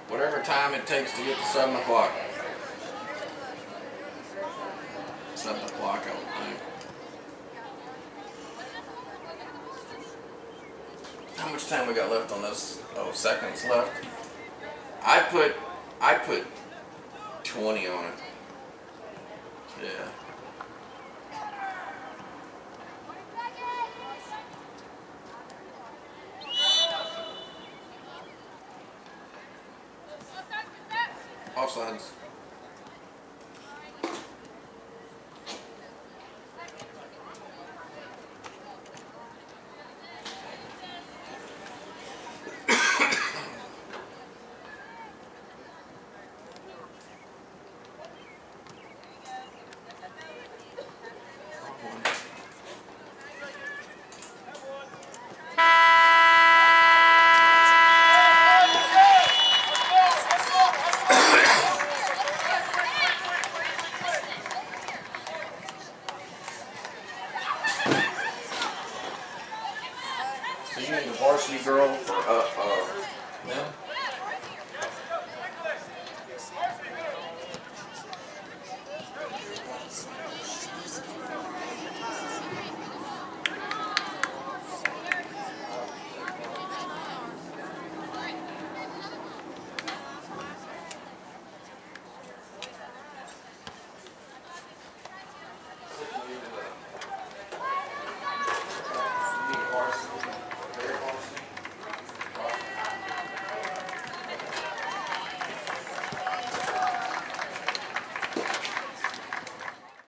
Whatever time it takes to get to 7 o'clock. 7 o'clock, I would think. How much time we got left on this? Oh, seconds left. I put 20 on it. Yeah. Offsides. So you need a varsity girl for them?